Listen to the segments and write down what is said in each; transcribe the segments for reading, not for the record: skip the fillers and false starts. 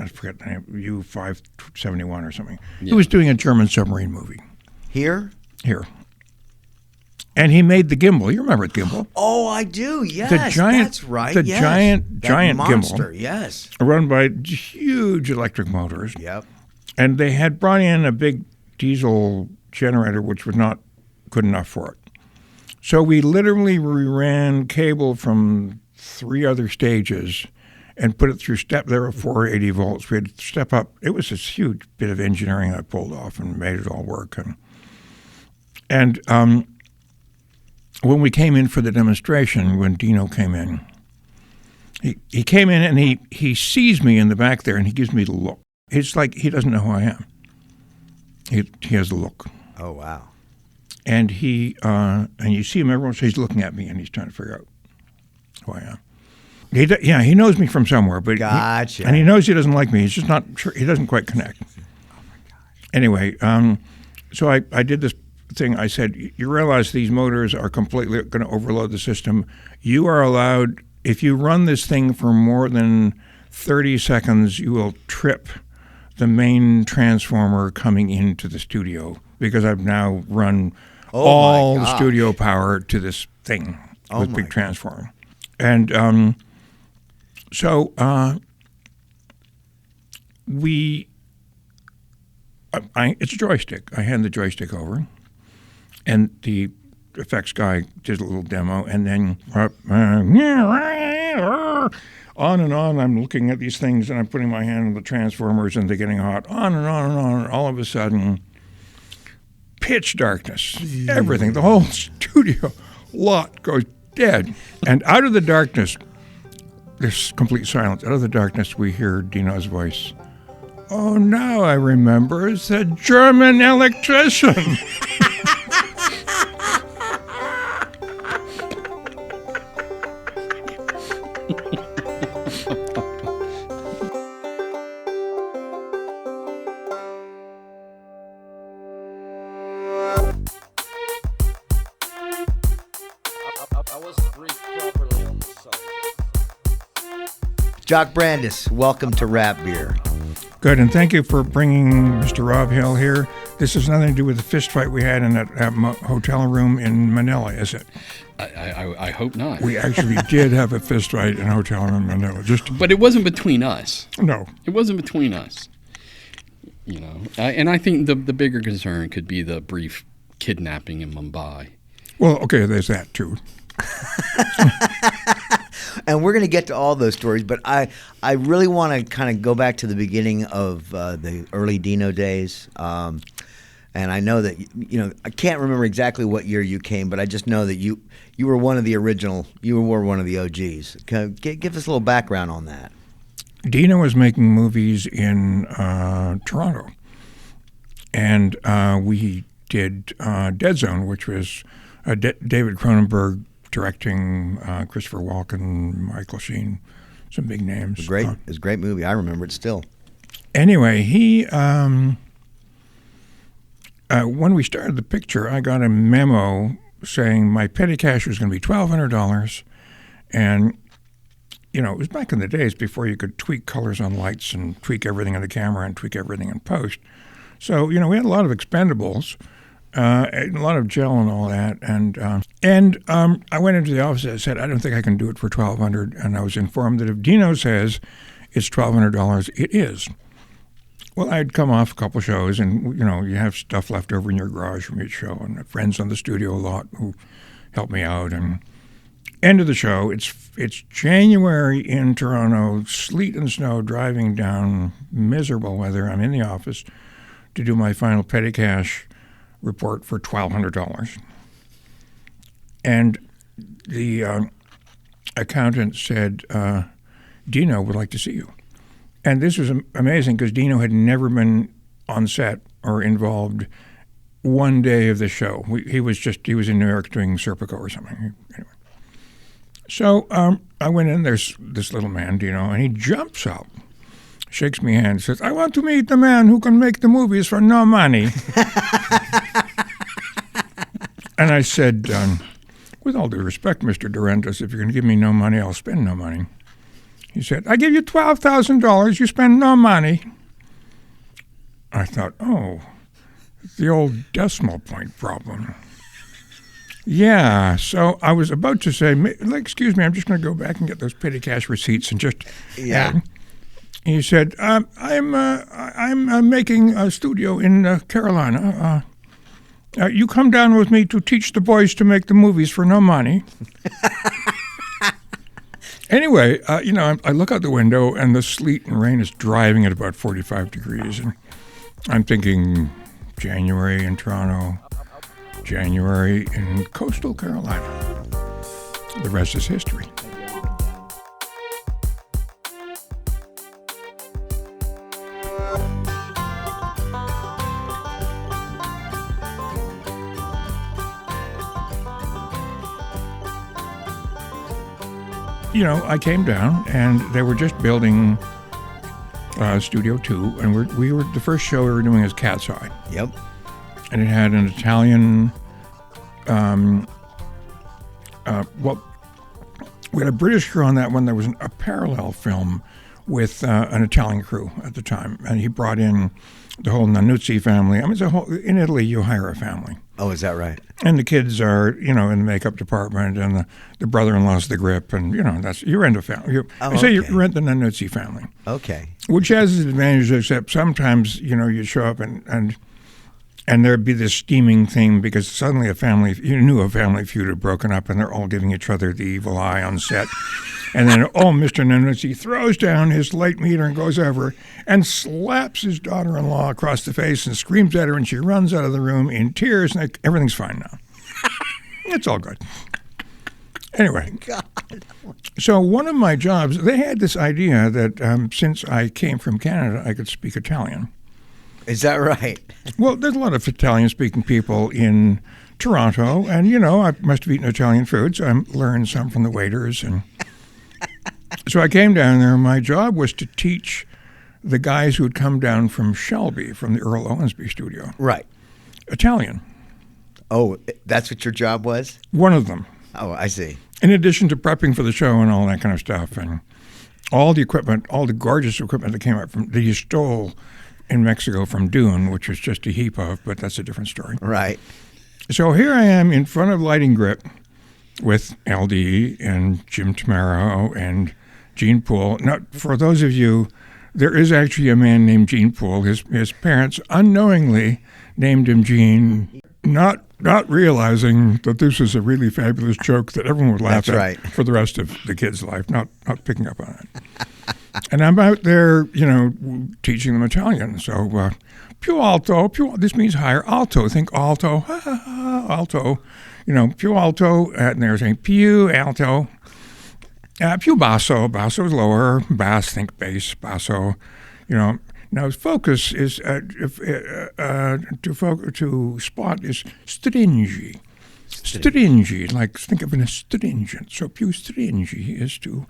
I forget the name, U-571 or something. Yeah. He was doing a German submarine movie. Here? Here. And he made the gimbal. You remember the gimbal? Oh, I do. Yes, that's right. The yes. giant monster, gimbal. Yes. Run by huge electric motors. Yep. And they had brought in a big diesel generator, which was not good enough for it. So we literally ran cable from 3 other stages and put it through there were 480 volts. We had to step up. It was this huge bit of engineering I pulled off and made it all work. And when we came in for the demonstration, when Dino came in, he came in and he sees me in the back there and he gives me the look. It's like he doesn't know who I am. He has the look. Oh, wow. And and you see him every once in a while, he's looking at me and he's trying to figure out who I am. He knows me from somewhere, but gotcha. And he knows he doesn't like me. He's just not sure. He doesn't quite connect. Oh my gosh. Anyway, so I did this thing. I said, you realize these motors are completely going to overload the system. You are allowed, if you run this thing for more than 30 seconds, you will trip the main transformer coming into the studio because I've now run all the studio power to this thing with big transformer. And so it's a joystick. I hand the joystick over, and the effects guy did a little demo, and then on and on, I'm looking at these things, and I'm putting my hand on the transformers, and they're getting hot, on and on and on, and all of a sudden, pitch darkness, everything, the whole studio lot goes dead. And out of the darkness, there's complete silence. Out of the darkness, we hear Dino's voice. Oh, now I remember. It's a German electrician. Jock Brandis, welcome to Rap Beer. Good, and thank you for bringing Mr. Rob Hill here. This has nothing to do with the fist fight we had in that hotel room in Manila, is it? I hope not. We actually did have a fist fight in a hotel room in Manila. But it wasn't between us. No. It wasn't between us. You know, and I think the bigger concern could be the brief kidnapping in Mumbai. Well, okay, there's that too. And we're going to get to all those stories, but I really want to kind of go back to the beginning of the early Dino days. And I know that, I can't remember exactly what year you came, but I just know that you were one of the original, you were one of the OGs. Give us a little background on that. Dino was making movies in Toronto, and we did Dead Zone, which was David Cronenberg directing, Christopher Walken, Michael Sheen, some big names. It's a great movie. I remember it still. Anyway, he when we started the picture, I got a memo saying my petty cash was going to be $1,200, and it was back in the days before you could tweak colors on lights and tweak everything on the camera and tweak everything in post. So we had a lot of expendables. A lot of gel and all that, and I went into the office and I said, I don't think I can do it for $1,200, and I was informed that if Dino says it's $1,200, it is. Well, I'd come off a couple shows, and you have stuff left over in your garage from each show, and I have friends on the studio a lot who helped me out. And end of the show, it's January in Toronto, sleet and snow, driving down, miserable weather. I'm in the office to do my final petty cash report for $1,200. And the accountant said, Dino would like to see you. And this was amazing because Dino had never been on set or involved one day of the show. He was in New York doing Serpico or something. Anyway. So I went in, there's this little man, Dino, and he jumps up, shakes me hand, says, I want to meet the man who can make the movies for no money. And I said, with all due respect, Mr. Durantis, if you're going to give me no money, I'll spend no money. He said, I give you $12,000. You spend no money. I thought, oh, the old decimal point problem. Yeah, so I was about to say, excuse me, I'm just going to go back and get those petty cash receipts and just. Yeah. He said, I'm making a studio in Carolina. You come down with me to teach the boys to make the movies for no money. Anyway, I look out the window and the sleet and rain is driving at about 45 degrees. And I'm thinking January in Toronto, January in coastal Carolina. The rest is history. I came down and they were just building Studio 2, and we were the first show we were doing is Cat's Eye. Yep. And it had an Italian, we had a British crew on that one. There was a parallel film with an Italian crew at the time, and he brought in the whole Nannuzzi family. I mean, in Italy, you hire a family. Oh, is that right? And the kids are, in the makeup department, and the brother-in-law's the grip, and you rent a family. You rent the Nannuzzi family. Okay. Which has its advantages, except sometimes you show up and there'd be this steaming thing because suddenly a family feud had broken up, and they're all giving each other the evil eye on set. And then, Mr. Nannuzzi throws down his light meter and goes over and slaps his daughter-in-law across the face and screams at her, and she runs out of the room in tears, and everything's fine now. It's all good. Anyway, God. So one of my jobs, they had this idea that since I came from Canada, I could speak Italian. Is that right? Well, there's a lot of Italian-speaking people in Toronto, and, I must have eaten Italian food, so I learned some from the waiters, and so I came down there. My job was to teach the guys who had come down from Shelby, from the Earl Owensby studio. Right. Italian. Oh, that's what your job was? One of them. Oh, I see. In addition to prepping for the show and all that kind of stuff, and all the equipment, all the gorgeous equipment that came out that you stole in Mexico from Dune, which was just a heap of, but that's a different story. Right. So here I am in front of Lighting Grip with LD and Jim Tamaro and Gene Poole. Now, for those of you, there is actually a man named Gene Poole. His parents unknowingly named him Gene, not realizing that this is a really fabulous joke that everyone would laugh at for the rest of the kid's life, not picking up on it. And I'm out there, teaching them Italian. So, più alto, this means higher. Alto, think alto, alto. Più alto, and they're saying più alto. Più basso, basso is lower. Bass, think bass, basso. Now focus is to spot is stringi. Stringi, like think of an astringent. So più stringi is to,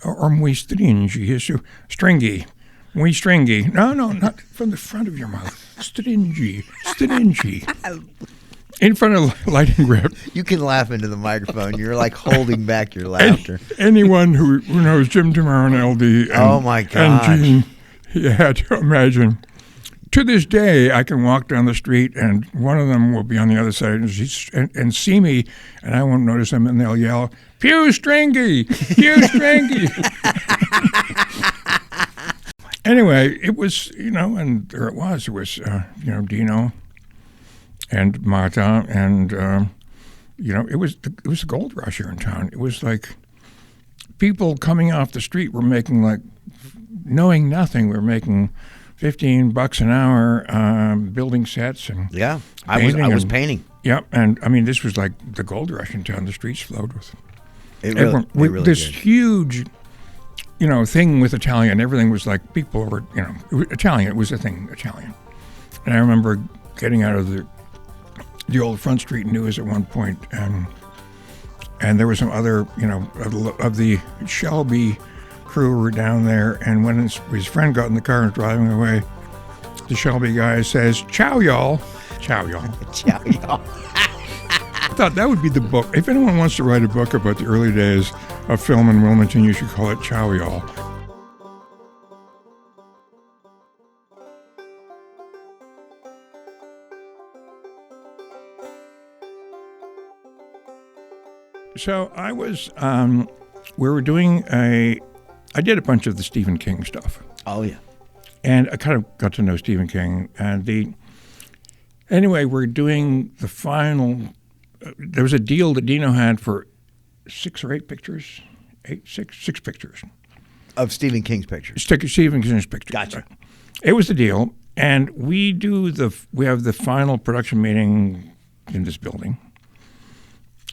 or muy stringi is to stringy. Muy stringy. No, not from the front of your mouth. Stringy. In front of Lighting Grip. You can laugh into the microphone. You're like holding back your laughter. Anyone who knows Jim Tamaro and LD oh my God. And Gene, you had to imagine. To this day, I can walk down the street and one of them will be on the other side and see me, and I won't notice them, and they'll yell, "Pew stringy! Pew stringy!" Anyway, it was, and there it was. It was, Dino and Marta, and, it was the gold rush here in town. It was like people coming off the street were making, knowing nothing, we were making $15 an hour building sets and yeah, I was painting. Yep, and I mean this was like the gold rush in town. The streets flowed with it. Really this did. Huge, thing with Italian. Everything was like people were, it was Italian. It was a thing, Italian. And I remember getting out of the old Front Street News at one point, and there was some other, of the Shelby crew were down there, and when his friend got in the car and was driving away, the Shelby guy says, "Ciao y'all." Ciao y'all. Ciao y'all. I thought that would be the book. If anyone wants to write a book about the early days of film in Wilmington, you should call it Ciao Y'all. So I was, we were doing I did a bunch of the Stephen King stuff. Oh, yeah. And I kind of got to know Stephen King. And anyway, we're doing the final, there was a deal that Dino had for 6 or 8 pictures, six pictures. Of Stephen King's pictures. Stephen King's pictures. Gotcha. It was the deal. And we have the final production meeting in this building.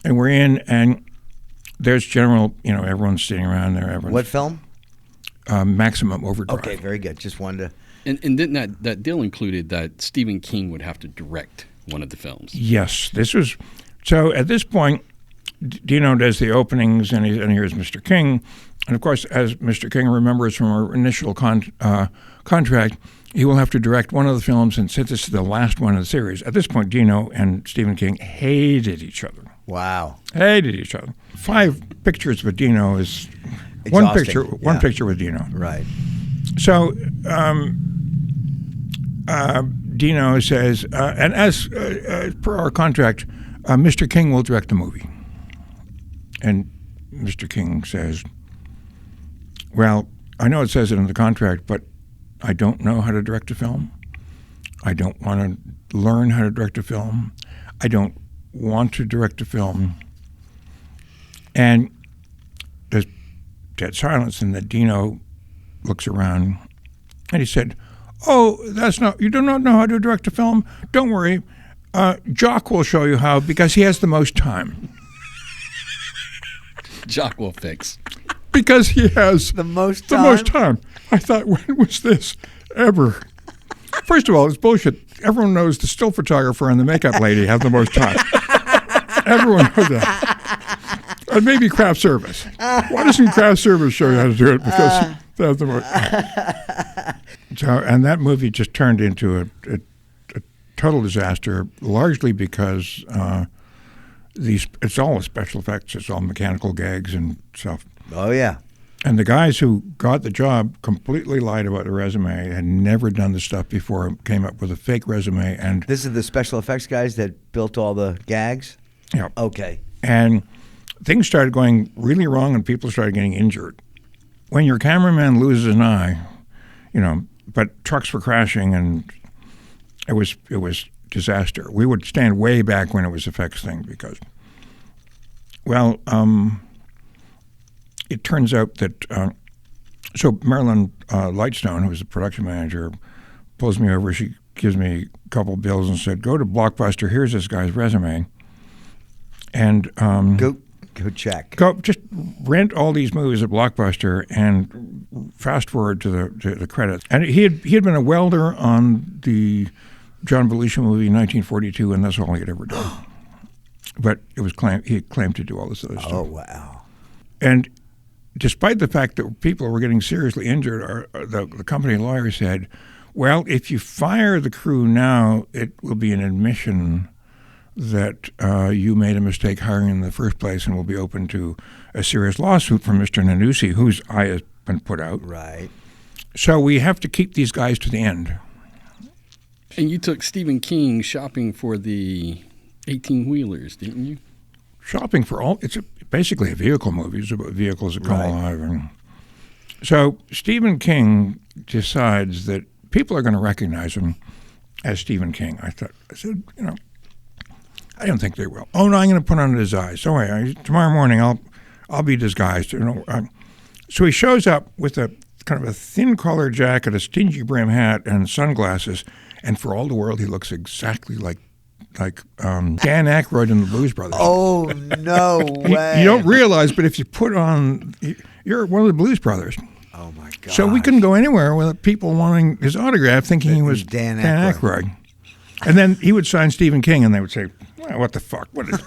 And we're in, and there's general, everyone's sitting around there. What film? Maximum Overdrive. Okay, very good. Just wanted to... And didn't that deal included that Stephen King would have to direct one of the films? Yes. So at this point, Dino does the openings, and here's Mr. King. And of course, as Mr. King remembers from our initial contract, he will have to direct one of the films, and since this is the last one in the series, at this point, Dino and Stephen King hated each other. Wow. Hated each other. 5 pictures with Dino is Exhausting. one picture with Dino. Right. So Dino says, and as per our contract, Mr. King will direct the movie. And Mr. King says, well, I know it says it in the contract, but I don't know how to direct a film. I don't want to learn how to direct a film. I don't want to direct a film. And there's dead silence, and then Dino looks around, and he said, oh, you do not know how to direct a film? Don't worry. Jock will show you how, because he has the most time. Jock will fix. Because he has the most time. I thought, when was this ever? First of all, it's bullshit. Everyone knows the still photographer and the makeup lady have the most time. Everyone knows that. And maybe craft service. Why doesn't craft service show you how to do it? Because they have the most. So, and that movie just turned into a total disaster, largely because it's all special effects. It's all mechanical gags and stuff. Oh, yeah. And the guys who got the job completely lied about the resume, had never done the stuff before, came up with a fake resume. And this is the special effects guys that built all the gags? Yeah. Okay. And things started going really wrong, and people started getting injured. When your cameraman loses an eye, but trucks were crashing, and it was disaster. We would stand way back when it was effects thing because, it turns out that, so Marilyn Lightstone, who was the production manager, pulls me over. She gives me a couple bills and said, go to Blockbuster. Here's this guy's resume. And go check. Go just rent all these movies at Blockbuster and fast forward to the credits. And he had been a welder on the John Belushi movie in 1942, and that's all he had ever done. But it was he claimed to do all this other stuff. Oh, wow. And despite the fact that people were getting seriously injured, the company lawyer said, well, if you fire the crew now, it will be an admission that you made a mistake hiring in the first place and will be open to a serious lawsuit from Mr. Nanusi, whose eye has been put out. Right. So we have to keep these guys to the end. And you took Stephen King shopping for the 18-wheelers, didn't you? Shopping for it's basically a vehicle movie. It's about vehicles that come alive. And so Stephen King decides that people are going to recognize him as Stephen King. I said, I don't think they will. Oh, no, I'm going to put on his eyes. So anyway, tomorrow morning I'll be disguised. So he shows up with a kind of a thin collar jacket, a stingy brim hat, and sunglasses. And for all the world, he looks exactly like Dan Aykroyd in the Blues Brothers. Oh, no way. You don't realize, but if you put on, you're one of the Blues Brothers. Oh, my God. So we couldn't go anywhere without people wanting his autograph, thinking he was Dan Aykroyd. And then he would sign Stephen King, and they would say, well, what the fuck? What is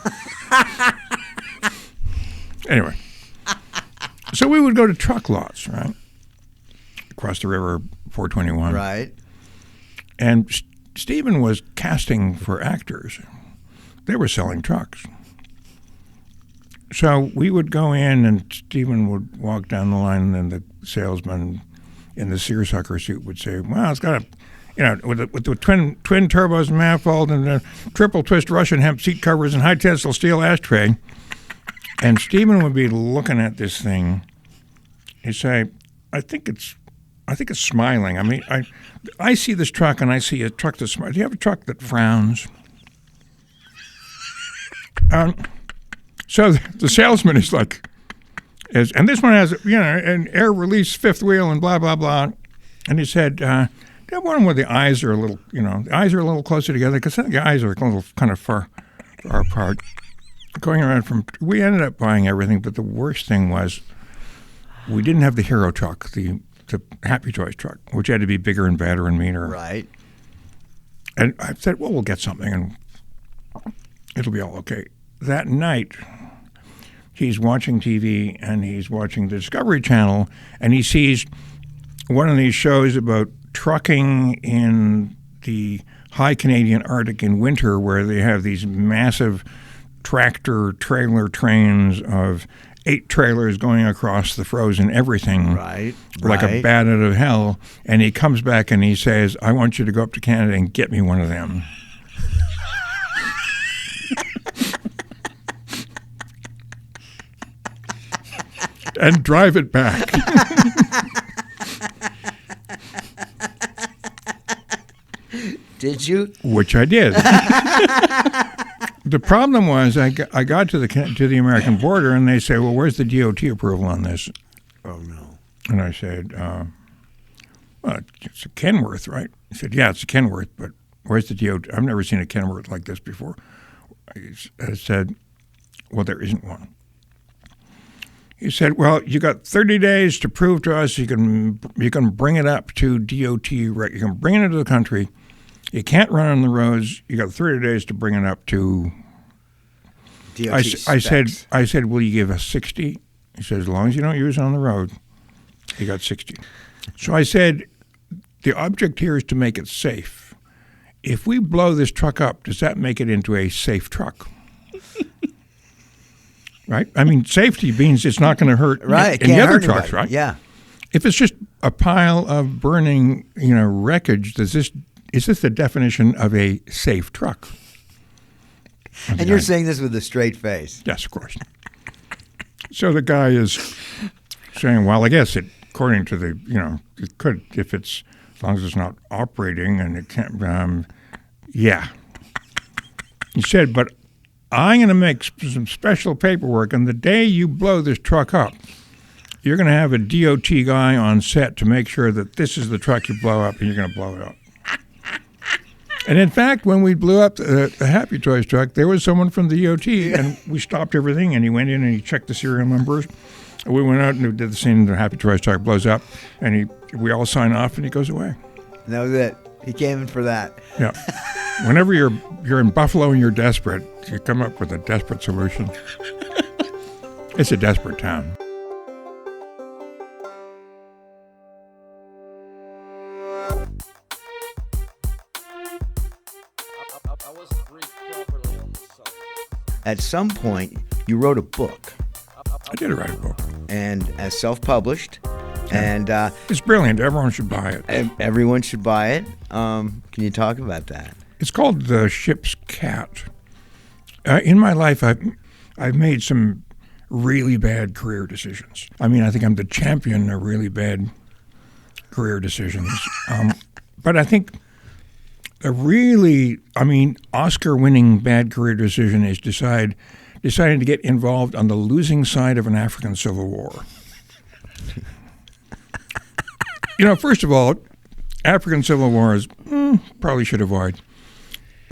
Anyway. So we would go to truck lots, right? Across the river, 421. Right. And Stephen was casting for actors. They were selling trucks. So we would go in, and Stephen would walk down the line, and the salesman in the seersucker suit would say, well, it's got with the twin turbos and manifold and the triple twist Russian hemp seat covers and high tensile steel ashtray. And Stephen would be looking at this thing. He'd say, I think it's smiling. I mean, I see this truck and I see a truck that smiles. Do you have a truck that frowns? So the salesman is like, and this one has, an air release fifth wheel and blah, blah, blah. And he said, that one where the eyes are a little, the eyes are a little closer together, because I think the eyes are a little kind of far apart. Going around we ended up buying everything, but the worst thing was we didn't have the hero truck, the Happy Toys truck, which had to be bigger and better and meaner. Right. And I said, well, we'll get something and it'll be all okay. That night, he's watching TV and he's watching the Discovery Channel, and he sees one of these shows about trucking in the high Canadian Arctic in winter, where they have these massive tractor trailer trains of 8 trailers going across the frozen everything, right. like a bat out of hell. And he comes back and he says, I want you to go up to Canada and get me one of them. And drive it back. Did you? Which I did. The problem was I got to the American border and they say, well, where's the DOT approval on this? Oh, no. And I said, well, it's a Kenworth, right? He said, yeah, it's a Kenworth, but where's the DOT? I've never seen a Kenworth like this before. I said, well, there isn't one. He said, well, you got 30 days to prove to us you can bring it up to DOT, right? You can bring it into the country. You can't run on the roads. You got 30 days to bring it up to DOT I said, will you give us 60? He said, as long as you don't use it on the road. He got 60. So I said, the object here is to make it safe. If we blow this truck up, does that make it into a safe truck? Right? I mean, safety means it's not going to hurt any other trucks, right? Yeah. If it's just a pile of burning, wreckage, is this the definition of a safe truck? And you're saying this with a straight face. Yes, of course. So the guy is saying, well, I guess according to it could, if it's, as long as it's not operating and it can't, yeah. He said, but I'm going to make some special paperwork, and the day you blow this truck up, you're going to have a DOT guy on set to make sure that this is the truck you blow up, and you're going to blow it up. And in fact, when we blew up the Happy Toys truck, there was someone from the DOT, and we stopped everything, and he went in and he checked the serial numbers. We went out and did the same. The Happy Toys truck blows up, and we all sign off, and he goes away. And that was it. He came in for that. Yeah. Whenever you're in Buffalo and you're desperate, you come up with a desperate solution. It's a desperate town. At some point, you wrote a book. I did write a book. And as self-published. And it's brilliant. Everyone should buy it. Everyone should buy it. Can you talk about that? It's called The Ship's Cat. In my life, I've made some really bad career decisions. I mean, I think I'm the champion of really bad career decisions. But I think Oscar-winning bad career decision is deciding to get involved on the losing side of an African civil war. First of all, African civil wars probably should avoid.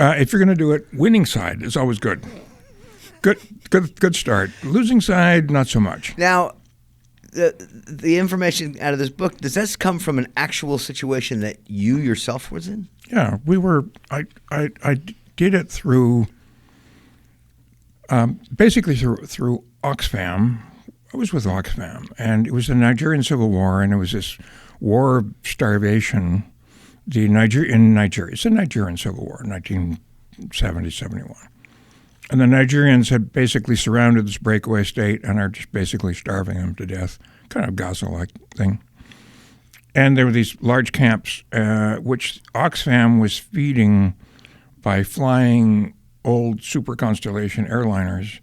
If you're going to do it, winning side is always good. Good start. Losing side, not so much. Now, the information out of this book, does this come from an actual situation that you yourself was in? Yeah, we were. I did it through basically through Oxfam. I was with Oxfam, and it was the Nigerian Civil War, and it was this war of starvation. In Nigeria, it's the Nigerian Civil War, 1970-71. And the Nigerians had basically surrounded this breakaway state and are just basically starving them to death, kind of Gaza-like thing. And there were these large camps, which Oxfam was feeding by flying old Super Constellation airliners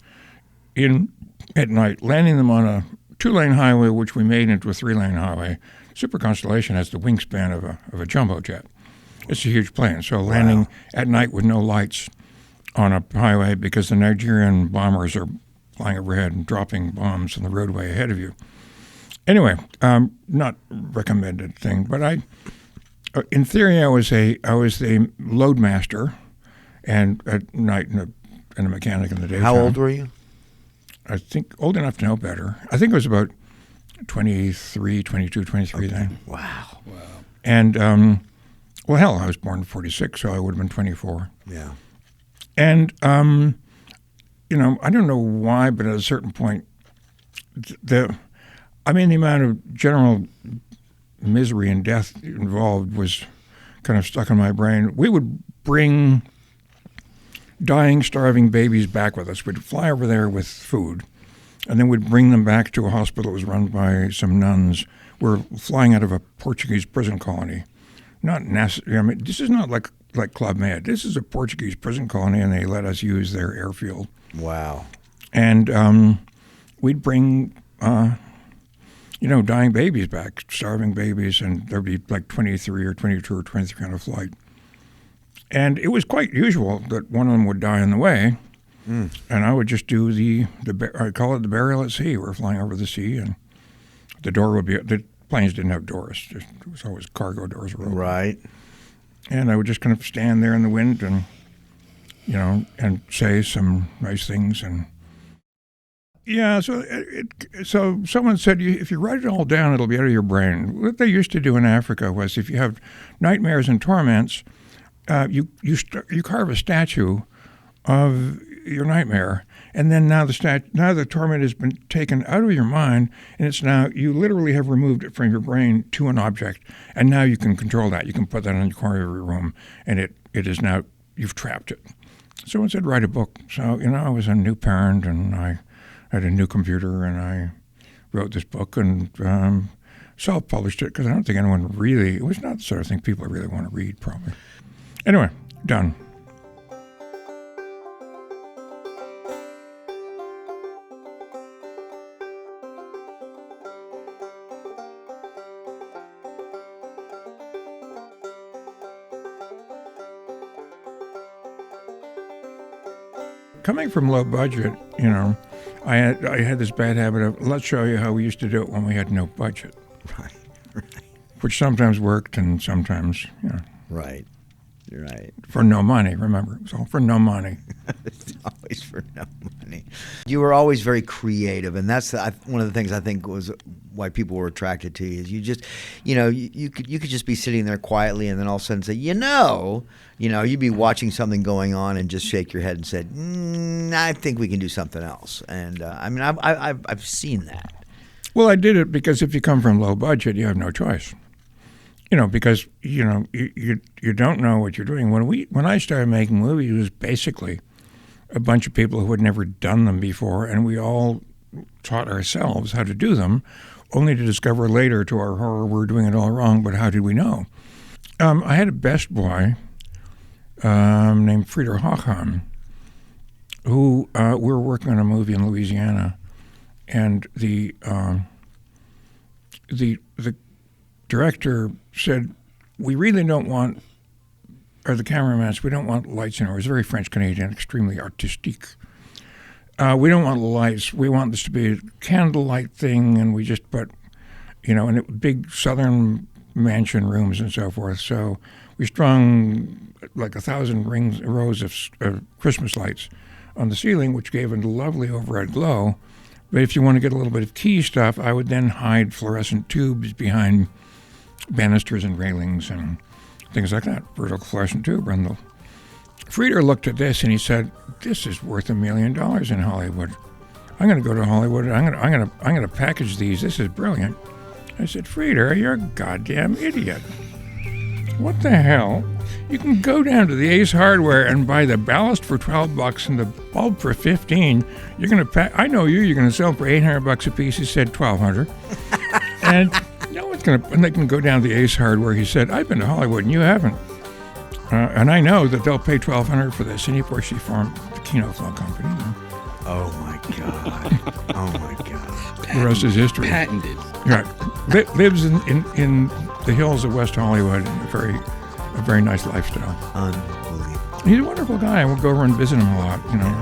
in at night, landing them on a 2-lane highway, which we made into a 3-lane highway. Super Constellation has the wingspan of a jumbo jet. It's a huge plane. So landing at night with no lights on a highway because the Nigerian bombers are flying overhead and dropping bombs on the roadway ahead of you. Anyway, not recommended thing, but in theory, I was the load master, and at night and a mechanic in the daytime. How old were you? I think old enough to know better. I think it was about 23, 22, 23 then. Wow. And, well, hell, I was born in 46, so I would have been 24. Yeah. And, I don't know why, but at a certain point, the amount of general misery and death involved was kind of stuck in my brain. We would bring dying, starving babies back with us. We'd fly over there with food, and then we'd bring them back to a hospital that was run by some nuns. We're flying out of a Portuguese prison colony. Not necessarily. This is not like Club Med. This is a Portuguese prison colony, and they let us use their airfield. Wow. And we'd bring, dying babies back, starving babies, and there'd be like 23 or 22 or 23 on a flight. And it was quite usual that one of them would die on the way, and I would just do I call it the burial at sea. We're flying over the sea, and the planes didn't have doors. It was always cargo doors were open. Right. And I would just kind of stand there in the wind and, and say some nice things. And yeah, so someone said, if you write it all down, it'll be out of your brain. What they used to do in Africa was if you have nightmares and torments, you carve a statue of your nightmare, and then now the torment has been taken out of your mind, and it's now you literally have removed it from your brain to an object, and now you can control that. You can put that in the corner of your room, and it is now you've trapped it. Someone said write a book. So I was a new parent, and I had a new computer, and I wrote this book and self-published it because I don't think anyone really. It was not the sort of thing people really want to read, probably. Anyway, done. Coming from low budget, I had this bad habit of let's show you how we used to do it when we had no budget. Right. Which sometimes worked and sometimes, Right. You're right. For no money, remember. It was all for no money. It's always for no money. You were always very creative, and that's one of the things I think was why people were attracted to you. Is you just, you could just be sitting there quietly, and then all of a sudden say, you'd be watching something going on and just shake your head and said, I think we can do something else. And I've seen that. Well, I did it because if you come from low budget, you have no choice. Because you don't know what you're doing. When I started making movies, it was basically a bunch of people who had never done them before, and we all taught ourselves how to do them, only to discover later, to our horror, we're doing it all wrong. But how did we know? I had a best boy named Frieder Hochheim, who we were working on a movie in Louisiana, and the director said, we really don't want, or the cameraman said, we don't want lights in it. It was very French-Canadian, extremely artistique. We don't want lights. We want this to be a candlelight thing, and we just put, and big southern mansion rooms and so forth. So we strung like 1,000 rows of Christmas lights on the ceiling, which gave it a lovely overhead glow. But if you want to get a little bit of key stuff, I would then hide fluorescent tubes behind banisters and railings and things like that. Vertical fluorescent tube. Frieder looked at this and he said, "This is worth $1 million in Hollywood. I'm going to go to Hollywood. I'm going to package these. This is brilliant." I said, "Frieder, you're a goddamn idiot. What the hell? You can go down to the Ace Hardware and buy the ballast for $12 and the bulb for $15. You're going to pack. I know you. You're going to sell for $800 a piece." He said $1,200, and no one's going to. And they can go down to the Ace Hardware. He said, "I've been to Hollywood and you haven't, and I know that they'll pay $1,200 for this." And of course, he formed the Kino Flow Company. Oh my God. Oh my God. The rest is history. Patented. Right. Lives in the hills of West Hollywood, and a very nice lifestyle. Unbelievable. He's a wonderful guy. We'll go over and visit him a lot. Anyway.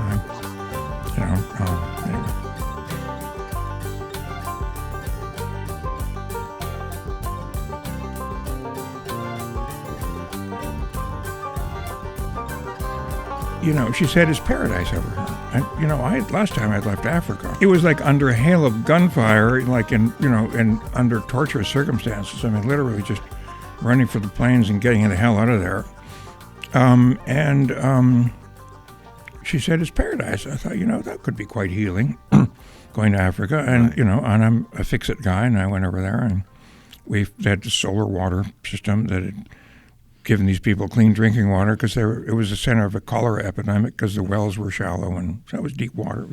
She said it's paradise over here. And, last time I'd left Africa, it was like under a hail of gunfire, like in under torturous circumstances. I mean, literally just running for the planes and getting the hell out of there. She said it's paradise. I thought, that could be quite healing, going to Africa. And, Right. And I'm a fix-it guy, and I went over there, and we had a solar water system that had given these people clean drinking water because it was the center of a cholera epidemic because the wells were shallow, and so it was deep water.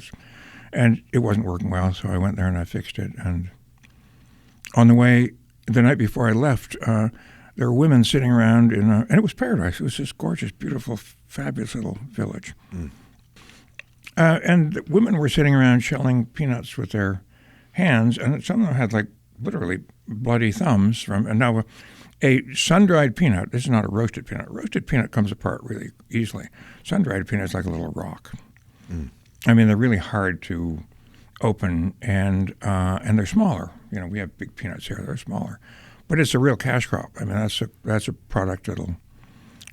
And it wasn't working well, so I went there and I fixed it. And on the way, the night before I left, there were women sitting around and it was paradise. It was this gorgeous, beautiful, fabulous little village. Mm. And the women were sitting around shelling peanuts with their hands, and some of them had like literally bloody thumbs and now a sun-dried peanut, this is not a roasted peanut. Roasted peanut comes apart really easily. Sun-dried peanut is like a little rock. Mm. I mean, they're really hard to open, and they're smaller. We have big peanuts here; they're smaller, but it's a real cash crop. I mean, that's a product that'll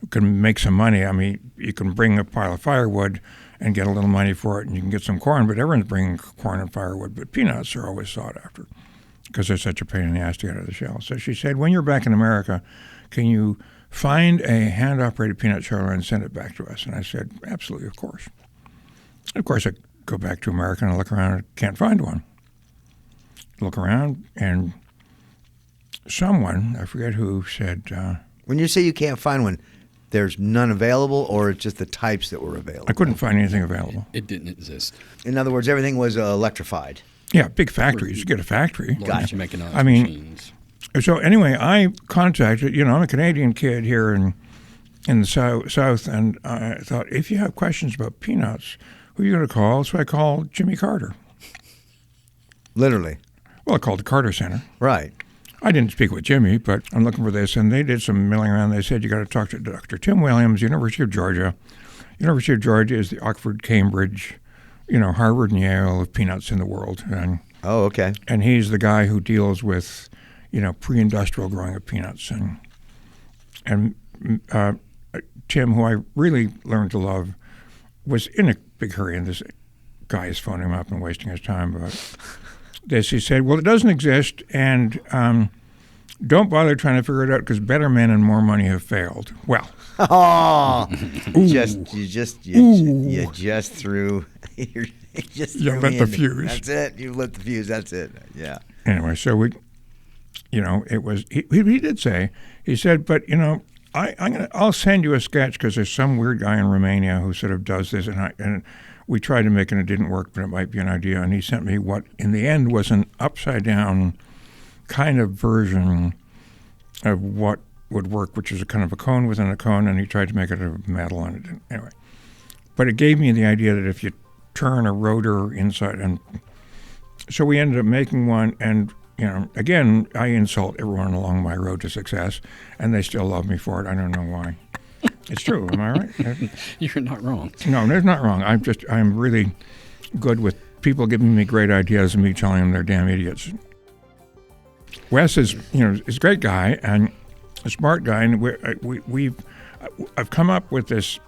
can make some money. I mean, you can bring a pile of firewood and get a little money for it, and you can get some corn. But everyone's bringing corn and firewood. But peanuts are always sought after, because they're such a pain in the ass to get out of the shell. So she said, when you're back in America, can you find a hand-operated peanut sheller and send it back to us? And I said, absolutely, of course. And of course, I go back to America and I look around and can't find one. Look around, and someone, I forget who, said... when you say you can't find one, there's none available, or it's just the types that were available? I couldn't find anything available. It didn't exist. In other words, everything was electrified. Yeah, big factories. You get a factory. Large mechanized machines. So anyway, I contacted, I'm a Canadian kid here in the South, and I thought, if you have questions about peanuts, who are you going to call? So I called Jimmy Carter. Literally? Well, I called the Carter Center. Right. I didn't speak with Jimmy, but I'm looking for this, and they did some milling around. They said, you got to talk to Dr. Tim Williams, University of Georgia. University of Georgia is the Oxford, Cambridge, Harvard and Yale of peanuts in the world. And, oh, okay. And he's the guy who deals with, pre-industrial growing of peanuts. And Tim, who I really learned to love, was in a big hurry, and this guy is phoning him up and wasting his time about this. He said, well, it doesn't exist, and don't bother trying to figure it out because better men and more money have failed. Well. Oh, you just threw. You lit the fuse. That's it. You lit the fuse. That's it. Yeah. Anyway, so we, it was. He did say. He said, but I'll send you a sketch because there's some weird guy in Romania who sort of does this, and we tried to make it and it didn't work, but it might be an idea. And he sent me what in the end was an upside down kind of version of what would work, which is a kind of a cone within a cone, and he tried to make it of metal, and it didn't. Anyway, but it gave me the idea that if you turn a rotor inside, and so we ended up making one, and again, I insult everyone along my road to success, and they still love me for it. I don't know why. It's true. Am I right? You're not wrong. No, there's not wrong. I'm really good with people giving me great ideas and me telling them they're damn idiots. Wes is a great guy and a smart guy, and I've come up with this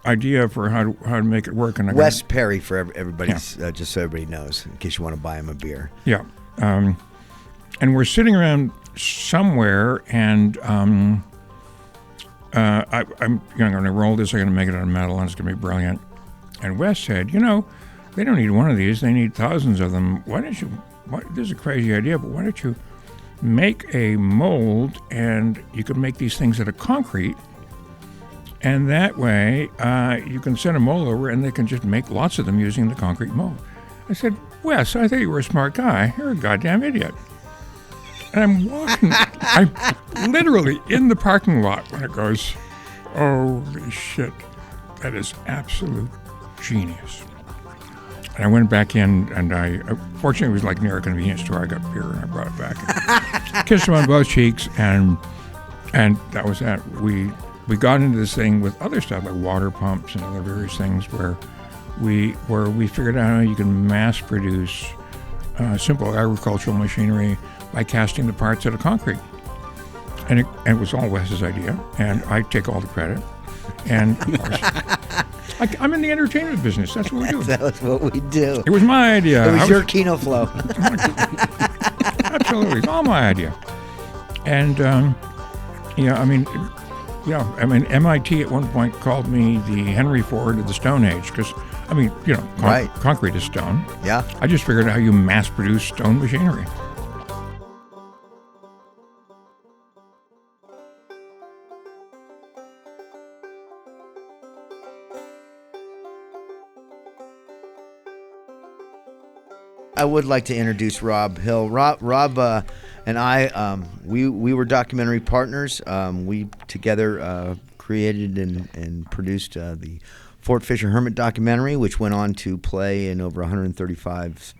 idea for how to make it work. And Wes Perry, for everybody's, just so everybody knows, in case you want to buy him a beer. Yeah, and we're sitting around somewhere, and I'm going to roll this. I'm going to make it out of metal, and it's going to be brilliant. And Wes said, they don't need one of these; they need thousands of them. Why don't you? This is a crazy idea, but why don't you make a mold, and you can make these things out of concrete, and that way you can send a mold over, and they can just make lots of them using the concrete mold. I said, Wes, I thought you were a smart guy. You're a goddamn idiot. And I'm walking, I'm literally in the parking lot when it goes, holy shit, that is absolute genius. And I went back in, and fortunately, it was like near a convenience store. I got beer, and I brought it back. And kissed him on both cheeks, and that was that. We got into this thing with other stuff, like water pumps and other various things, where we figured out how you can mass produce simple agricultural machinery by casting the parts out of concrete. And it was all Wes's idea, and I take all the credit. And, of course, I'm in the entertainment business. That's what we do. That's what we do. It was my idea. It was your Kino flow. Absolutely. It's all my idea. And, MIT at one point called me the Henry Ford of the Stone Age because, Right. concrete is stone. Yeah. I just figured out how you mass produce stone machinery. I would like to introduce Rob Hill. Rob and I, we were documentary partners. We together created and produced the Fort Fisher Hermit documentary, which went on to play in over 135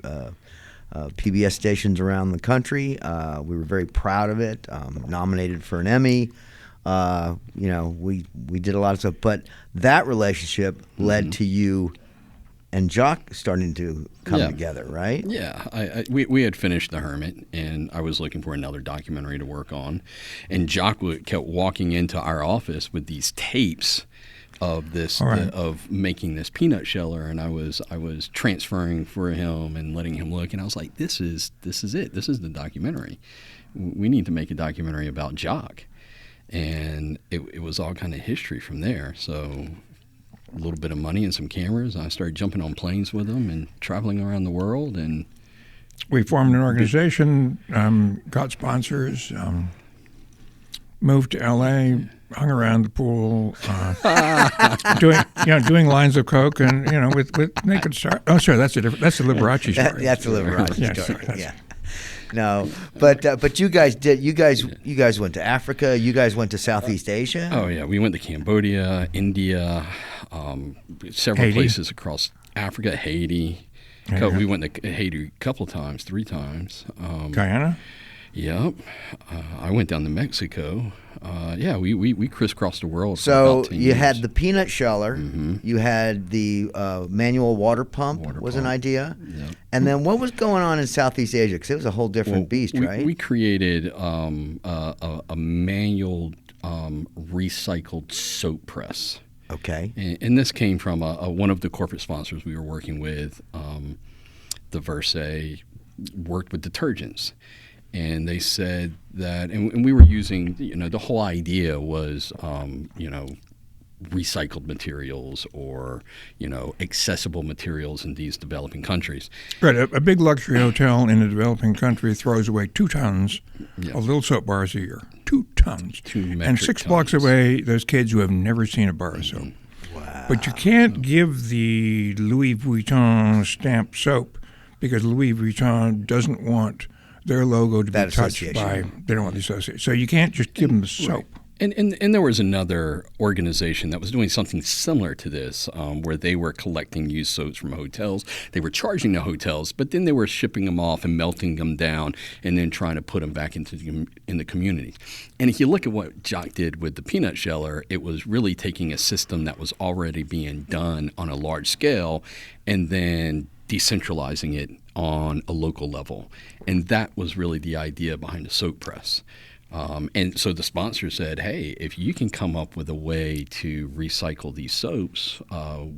PBS stations around the country. We were very proud of it. Nominated for an Emmy. We did a lot of stuff, but that relationship led to you and Jock starting to come together, right? Yeah, we had finished The Hermit, and I was looking for another documentary to work on. And Jock kept walking into our office with these tapes of this of making this peanut sheller, and I was transferring for him and letting him look, and I was like, this is it. This is the documentary. We need to make a documentary about Jock, and it was all kind of history from there. So a little bit of money and some cameras. I started jumping on planes with them and traveling around the world. And we formed an organization, got sponsors, moved to L.A., hung around the pool, doing lines of coke, and with naked stars. Oh, sorry, that's the Liberace story. That's the Liberace story. Sorry, yeah. No, but you guys did. You guys went to Africa. You guys went to Southeast Asia. Oh yeah, we went to Cambodia, India, several places across Africa, Haiti. We went to Haiti a couple of times, 3 times. Guyana. Yep. I went down to Mexico. We crisscrossed the world. So for about 10 you years. had the peanut sheller. Mm-hmm. You had the manual water pump an idea. Yep. And then what was going on in Southeast Asia? Because it was a whole different beast, right? We created a manual recycled soap press. Okay. And this came from one of the corporate sponsors we were working with. The Versailles worked with detergents. And they said that, and we were using, the whole idea was, recycled materials or, accessible materials in these developing countries. Right. A big luxury hotel in a developing country throws away 2 tons of little soap bars a year. 2 tons. 2 metric and 6 tons. blocks away, there's kids who have never seen a bar of soap. Wow. But you can't give the Louis Vuitton stamped soap because Louis Vuitton doesn't want their logo to be touched by. They don't want the association. So you can't just give them the soap. And there was another organization that was doing something similar to this, where they were collecting used soaps from hotels. They were charging the hotels, but then they were shipping them off and melting them down, and then trying to put them back in the community. And if you look at what Jock did with the peanut sheller, it was really taking a system that was already being done on a large scale, and then decentralizing it on a local level. And that was really the idea behind the soap press. And so the sponsor said, hey, if you can come up with a way to recycle these soaps,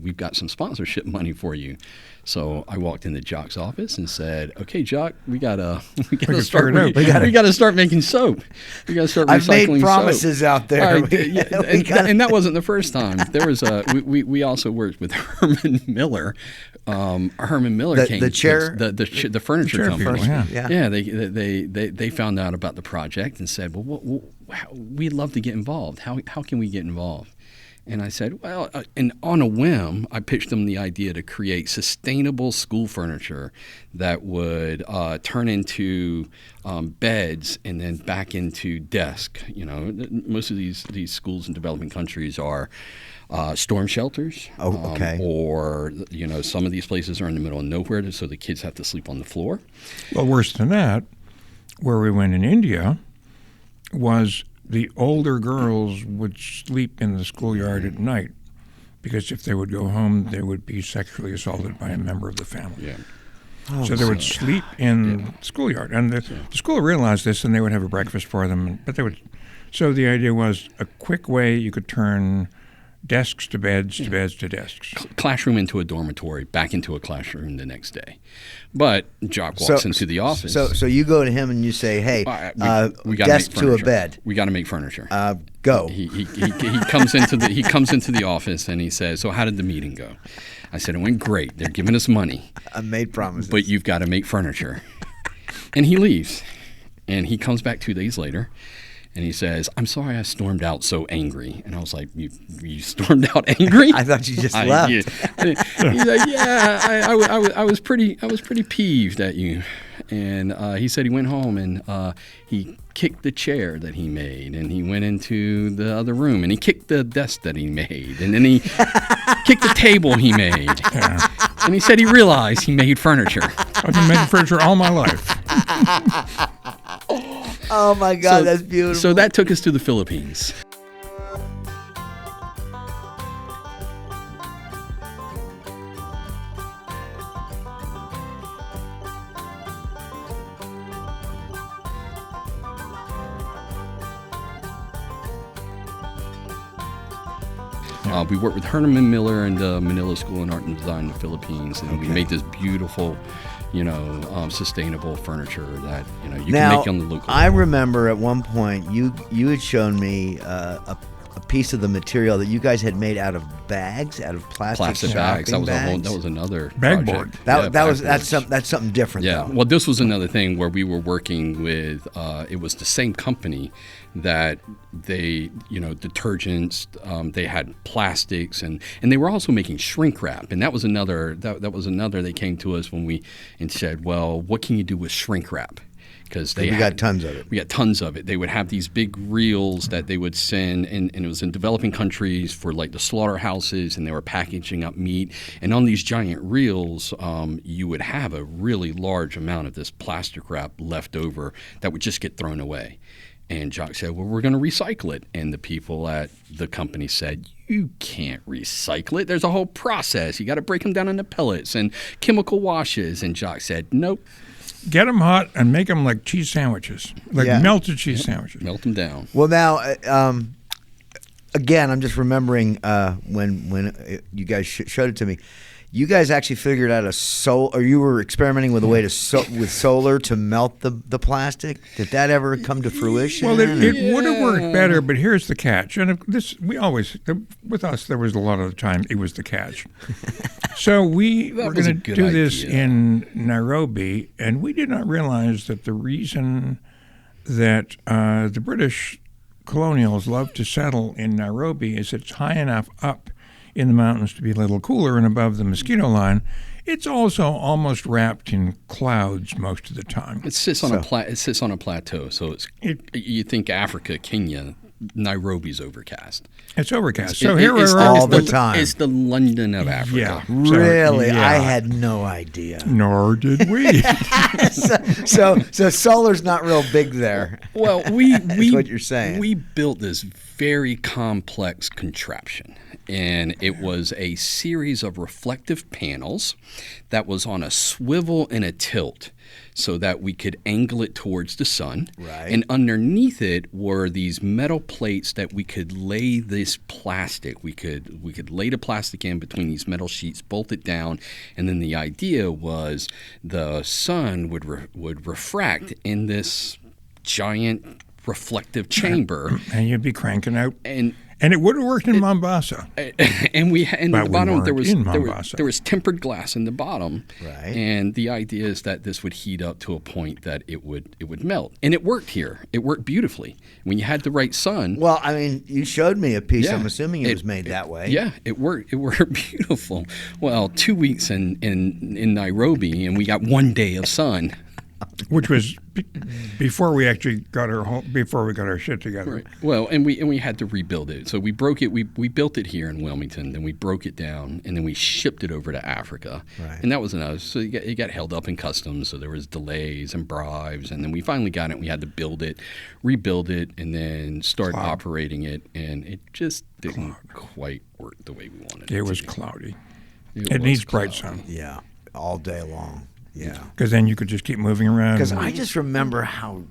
we've got some sponsorship money for you. So I walked into Jock's office and said, okay, Jock, we gotta start making soap. We gotta start recycling I've made promises soap. out there. And that wasn't the first time. There was we also worked with Herman Miller. Herman Miller came. The chair, the furniture company. Yeah. They found out about the project and said, well, we'd love to get involved. How can we get involved? And I said, well, and on a whim, I pitched them the idea to create sustainable school furniture that would turn into beds and then back into desk. You know, most of these schools in developing countries are storm shelters. Oh, okay. Or, you know, some of these places are in the middle of nowhere, so the kids have to sleep on the floor. Well, worse than that, where we went in India was the older girls would sleep in the schoolyard at night because if they would go home, they would be sexually assaulted by a member of the family. Yeah. Oh, so they would sleep in the schoolyard. And the school realized this, and they would have a breakfast for them. But they would. So the idea was a quick way you could turn desks to beds, to beds to desks. Classroom into a dormitory, back into a classroom the next day. But Jock walks into the office. So you go to him and you say, "Hey, we desk to a bed. We got to make furniture." Go. He comes into the office and he says, "So how did the meeting go?" I said, "It went great. They're giving us money. I made promises, but you've got to make furniture." And he leaves, and he comes back 2 days later. And he says, "I'm sorry I stormed out so angry." And I was like, you stormed out angry? I thought you just left. Yeah. He's like, "Yeah, I was pretty peeved at you." And he said he went home and he kicked the chair that he made, and he went into the other room and he kicked the desk that he made, and then he kicked the table he made. Yeah. And he said he realized he made furniture. I've been making furniture all my life. Oh my God, that's beautiful. So that took us to the Philippines. We worked with Herman Miller and the Manila School of Art and Design in the Philippines, and we made this beautiful, sustainable furniture that you can make on the local. I remember at one point you had shown me a piece of the material that you guys had made out of bags, out of plastic bags. That was another bagboard. That's something different. Yeah. Though. Well, this was another thing where we were working with. It was the same company that they, detergents. They had plastics and they were also making shrink wrap, and that was another. That was another. They came to us and said, "Well, what can you do with shrink wrap?" Because we got tons of it. We got tons of it. They would have these big reels that they would send, and it was in developing countries for like the slaughterhouses, and they were packaging up meat. And on these giant reels, you would have a really large amount of this plastic wrap left over that would just get thrown away. And Jock said, "Well, we're going to recycle it." And the people at the company said, "You can't recycle it. There's a whole process. You got to break them down into pellets and chemical washes." And Jock said, "Nope. Get them hot and make them like cheese sandwiches, melted cheese sandwiches. Melt them down." Well, now, again, I'm just remembering when you guys showed it to me. You guys actually figured out or you were experimenting with a way with solar to melt the plastic. Did that ever come to fruition? Well, it would have worked better, but here's the catch. And with us, there was a lot of the time it was the catch. So we were going to do this in Nairobi, and we did not realize that the reason that the British colonials loved to settle in Nairobi is it's high enough up in the mountains to be a little cooler and above the mosquito line. It's also almost wrapped in clouds most of the time. It sits on a plateau, so you think Africa, Kenya, Nairobi's overcast. It's overcast. All the time. It's the London of Africa. Yeah. Really? Yeah. I had no idea. Nor did we. so solar's not real big there. Well, That's what you're saying. We built this very complex contraption, and it was a series of reflective panels that was on a swivel and a tilt, so that we could angle it towards the sun. Right. And underneath it were these metal plates that we could lay this plastic. We could lay the plastic in between these metal sheets, bolt it down, and then the idea was the sun would refract in this giant reflective chamber. And you'd be cranking out And it would have worked in Mombasa. And But the we bottom weren't in Mombasa. there was tempered glass in the bottom, Right. And the idea is that this would heat up to a point that it would melt, and it worked here. It worked beautifully when you had the right sun. Well, I mean, you showed me a piece. Yeah. I'm assuming it was made that way. Yeah, it worked. It worked beautiful. Well, 2 weeks in Nairobi, and we got 1 day of sun. Which was before we actually got our shit together. Right. Well, and we had to rebuild it. So we broke it. We built it here in Wilmington. Then we broke it down, and then we shipped it over to Africa. Right. And that was enough. So it got held up in customs. So there was delays and bribes, and then we finally got it. We had to build it, rebuild it, and then start operating it. And it just didn't quite work the way we wanted it. It was to. cloudy. It It needs cloudy. bright sun. Yeah, all day long. Yeah. Because then you could just keep moving around. Because I just remember how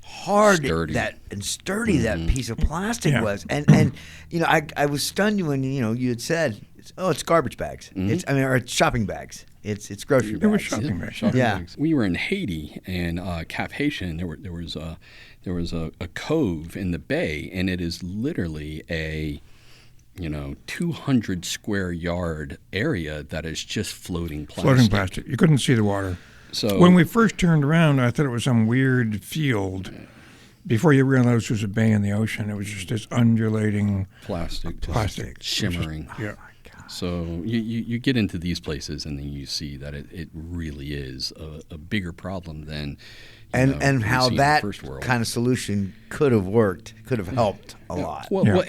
hard Sturdy. sturdy that piece of plastic Yeah. was, and you know I was stunned when you had said, it's garbage bags. Or it's shopping bags. It's grocery bags. It was shopping bags. Yeah. We were in Haiti and Cap Haitian. There was a cove in the bay, and it is literally a 200 square yard area that is just floating plastic. Floating plastic. You couldn't see the water. So When we first turned around, I thought it was some weird field. Before you realized it was a bay in the ocean, it was just this undulating plastic shimmering. Yeah. So you get into these places, and then you see that it really is a bigger problem than and we how see in the that first world. kind of solution could have worked, could have helped a lot. Well, Yeah. well,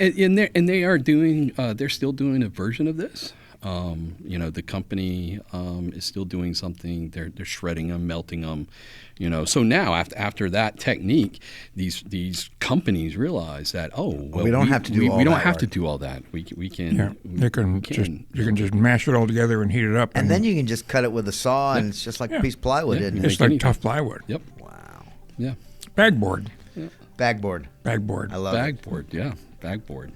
and they are doing. They're still doing a version of this. The company is still doing something. They're shredding them, melting them. So now after that technique, these companies realize that we don't have to do all we don't that have work. to do all that. We can. Yeah. You can just mash it all together and heat it up. And then you can just cut it with a saw, and it's just like a piece of plywood, isn't it? It's make like tough plywood. Yep. Wow. Yeah. Bagboard. Bagboard. Bagboard. I love it. Bagboard. Yeah. Bagboard.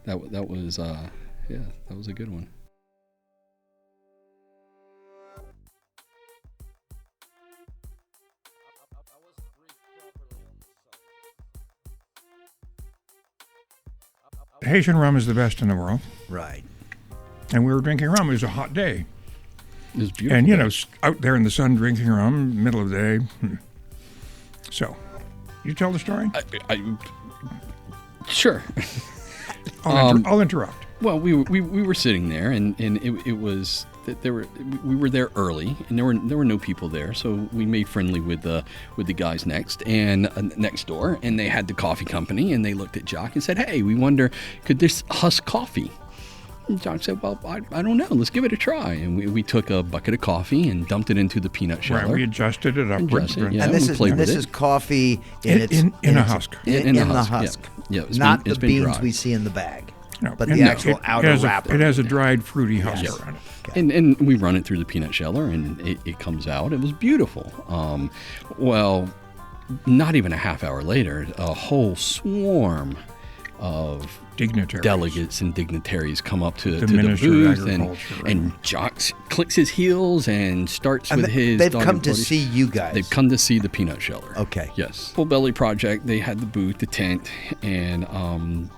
That was that was a good one. Haitian rum is the best in the world. Right. And we were drinking rum. It was a hot day. It was beautiful. And, out there in the sun drinking rum, middle of the day. So, you tell the story? Sure. I'll interrupt. Well, we were sitting there, and it was that we were there early, and there were no people there, so we made friendly with the guys next door, and they had the coffee company, and they looked at Jock and said, "Hey, we wonder, could this husk coffee?" And Jock said, "Well, I don't know. Let's give it a try." And we took a bucket of coffee and dumped it into the peanut sheller. Right, we adjusted it upwards. Adjusted, yeah. And this we played with is it. coffee in a husk. In the husk, husk. yeah. It's Not been the beans dry. we see in the bag. No, But and the actual outer wrapper. It has a dried fruity husk Yes. around it. And we run it through the peanut sheller, and it comes out. It was beautiful. Well, not even a half hour later, a whole swarm of Dignitaries. delegates and dignitaries come up to the Minister of booth, Agriculture. and Jock clicks his heels and starts And with his. they've dog come and to party. see you guys. They've come to see the peanut sheller. Okay. Yes. Full Belly Project. They had the booth, the tent, and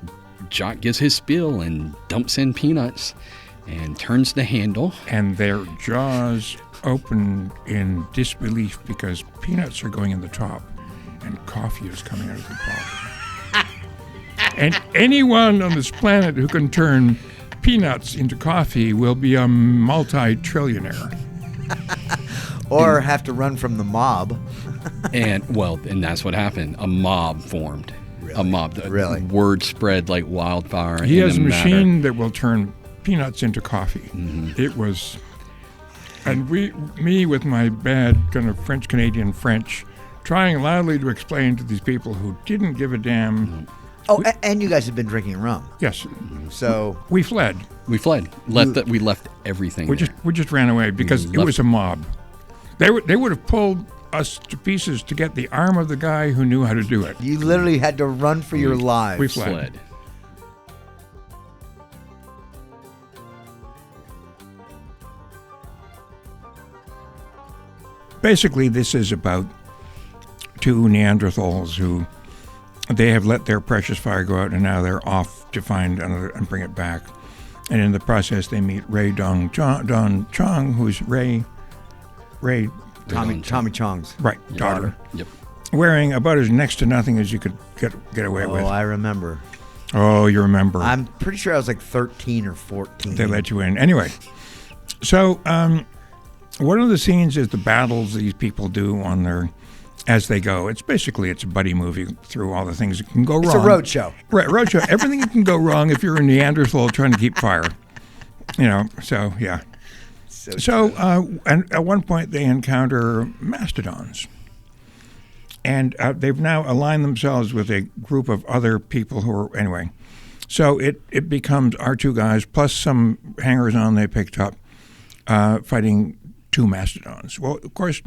Jock gives his spiel and dumps in peanuts and turns the handle. And their jaws open in disbelief because peanuts are going in the top and coffee is coming out of the bottom. And anyone on this planet who can turn peanuts into coffee will be a multi-trillionaire. Or have to run from the mob. And that's what happened. A mob formed. A mob. Really? Word spread like wildfire. He in has a the matter. machine that will turn peanuts into coffee. Mm-hmm. It was, and me with my bad kind of French-Canadian French, trying loudly to explain to these people who didn't give a damn. Oh, and you guys have been drinking rum. Yes, So we fled. We fled. We left everything. We there. just ran away because it was a mob. They would have pulled us to pieces to get the arm of the guy who knew how to do it. you literally had to run for your lives. We fled. Basically, this is about two Neanderthals who they have let their precious fire go out, and now they're off to find another and bring it back. And in the process, they meet Ray Don Chong, who's Ray Tommy Chong's daughter. Yep. Wearing about as next to nothing as you could get away with. Oh, I remember. Oh, you remember. I'm pretty sure I was like 13 or 14. They let you in. Anyway, so one of the scenes is the battles these people do on their as they go. It's a buddy movie through all the things that can go wrong. It's a road show. Right, road show. Everything that can go wrong if you're a Neanderthal trying to keep fire. So yeah. So and at one point they encounter mastodons. And they've now aligned themselves with a group of other people who are, anyway. So it becomes our two guys plus some hangers-on they picked up fighting two mastodons. Well, of course,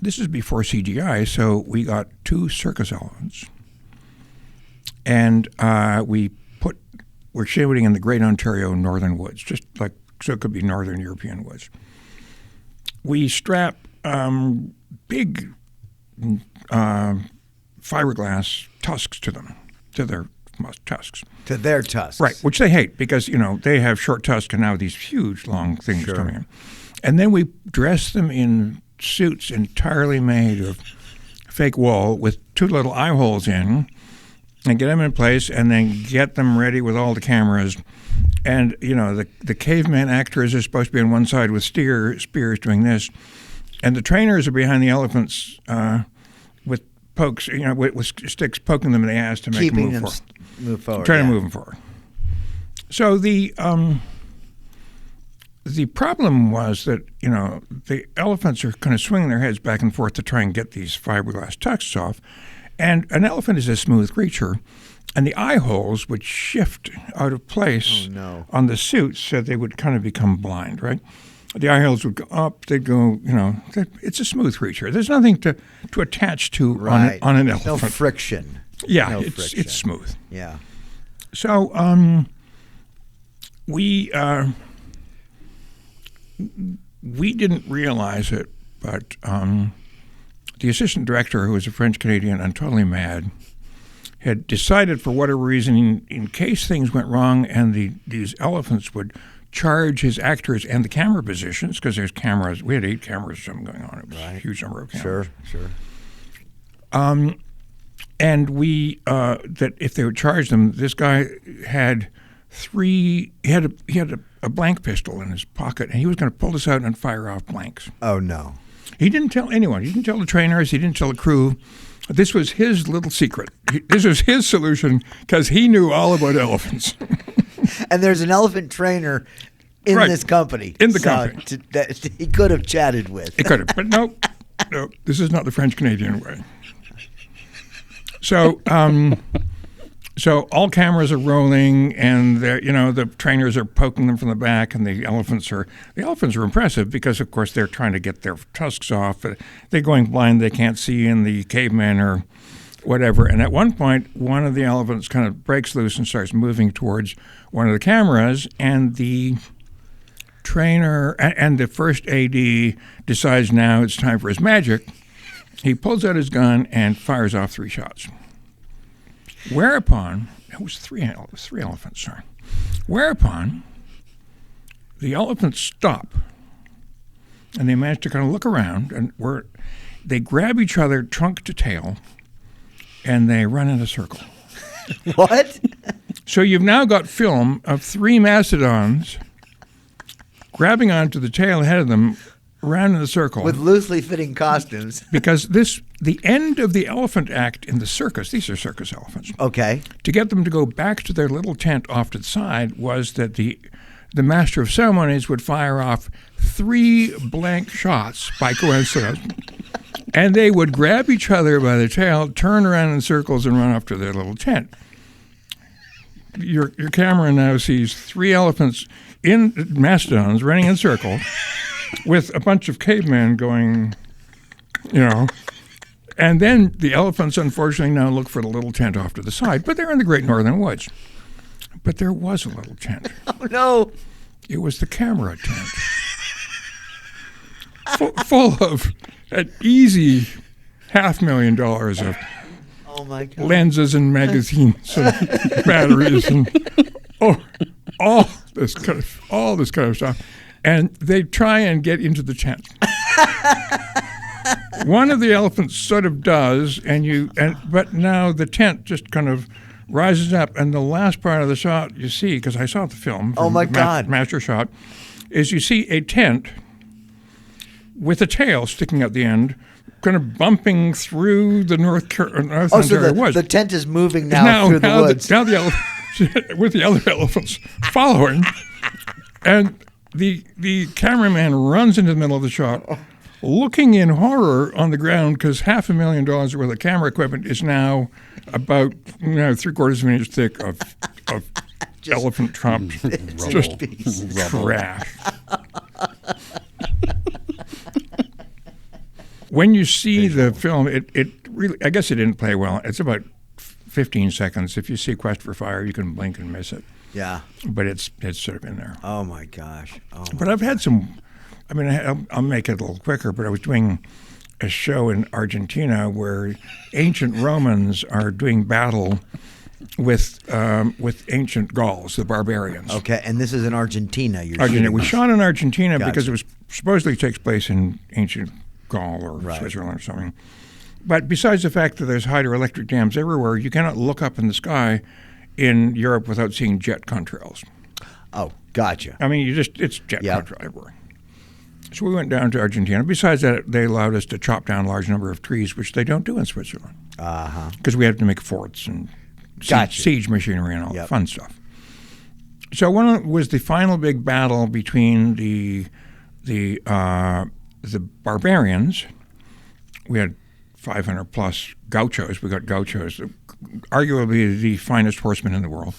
this is before CGI, so we got two circus elephants. And we're shooting in the Great Ontario Northern Woods, just like, so it could be Northern European woods. We strap big fiberglass tusks to them, to their tusks. To their tusks. Right, which they hate because, they have short tusks and now these huge, long things coming in. And then we dress them in suits entirely made of fake wool with two little eye holes in and get them in place and then get them ready with all the cameras. And, the caveman actors are supposed to be on one side with spears doing this. And the trainers are behind the elephants with pokes, with sticks poking them in the ass to make them move forward. Trying to move them forward. So the problem was that, the elephants are kind of swinging their heads back and forth to try and get these fiberglass tusks off. And an elephant is a smooth creature. And the eye holes would shift out of place on the suits so they would kind of become blind, right? The eye holes would go up, they'd go, it's a smooth creature. There's nothing to attach to on an elephant. No friction. Yeah, it's smooth. Yeah. So we didn't realize it, but the assistant director, who was a French-Canadian and totally mad, had decided for whatever reason, in case things went wrong and these elephants would charge his actors and the camera positions, because there's cameras. We had 8 cameras or something going on. It was a huge number of cameras. Sure. And we that if they would charge them, this guy had he had a blank pistol in his pocket, and he was going to pull this out and fire off blanks. Oh no! He didn't tell anyone. He didn't tell the trainers. He didn't tell the crew. This was his little secret. This was his solution because he knew all about elephants. And there's an elephant trainer in this company. In the company. That he could have chatted with. He could have. But no, this is not the French-Canadian way. So so all cameras are rolling, and the trainers are poking them from the back, and the elephants are impressive because, of course, they're trying to get their tusks off. They're going blind. They can't see, and the cavemen are whatever. And at one point, one of the elephants kind of breaks loose and starts moving towards one of the cameras, and the trainer and the first AD decides now it's time for his magic. He pulls out his gun and fires off 3 shots. Whereupon, it was three elephants, sorry. Whereupon, the elephants stop, and they manage to kind of look around, and they grab each other trunk to tail, and they run in a circle. What? So you've now got film of 3 mastodons grabbing onto the tail ahead of them, around in a circle. With loosely fitting costumes. Because the end of the elephant act in the circus, these are circus elephants. Okay. To get them to go back to their little tent off to the side was that the master of ceremonies would fire off 3 blank shots by coincidence. And they would grab each other by the tail, turn around in circles, and run off to their little tent. Your camera now sees 3 elephants in mastodons running in circles with a bunch of cavemen going, and then the elephants unfortunately now look for the little tent off to the side, but they're in the Great Northern Woods. But there was a little tent. Oh no! It was the camera tent, full of an easy $500,000 of Oh my God. lenses and magazines and batteries and all this kind of stuff. And they try and get into the tent. One of the elephants sort of does, but now the tent just kind of rises up, and the last part of the shot you see, because I saw the film, oh my God, master shot, is you see a tent with a tail sticking out the end, kind of bumping through the North Ontario woods. The tent is moving now through the woods. Now the elephant, with the other elephants following, and the cameraman runs into the middle of the shot, looking in horror on the ground because $500,000 worth of camera equipment is now about 3/4 of an inch thick of elephant trump, just trash. When you see the film, it really, I guess it didn't play well. It's about 15 seconds. If you see Quest for Fire, you can blink and miss it. Yeah. But it's sort of in there. Oh, my gosh. But I've had some, I'll make it a little quicker, but I was doing a show in Argentina where ancient Romans are doing battle with ancient Gauls, the barbarians. Okay, and this is in Argentina. We shot in Argentina because it was supposedly takes place in ancient Gaul or Switzerland or something. But besides the fact that there's hydroelectric dams everywhere, you cannot look up in the sky in Europe without seeing jet contrails. Oh, gotcha. It's jet contrail everywhere. So we went down to Argentina. Besides that, they allowed us to chop down a large number of trees, which they don't do in Switzerland. Because we had to make forts and siege machinery and all that fun stuff. So one was the final big battle between the barbarians. We had 500 plus gauchos. We got gauchos, arguably the finest horsemen in the world.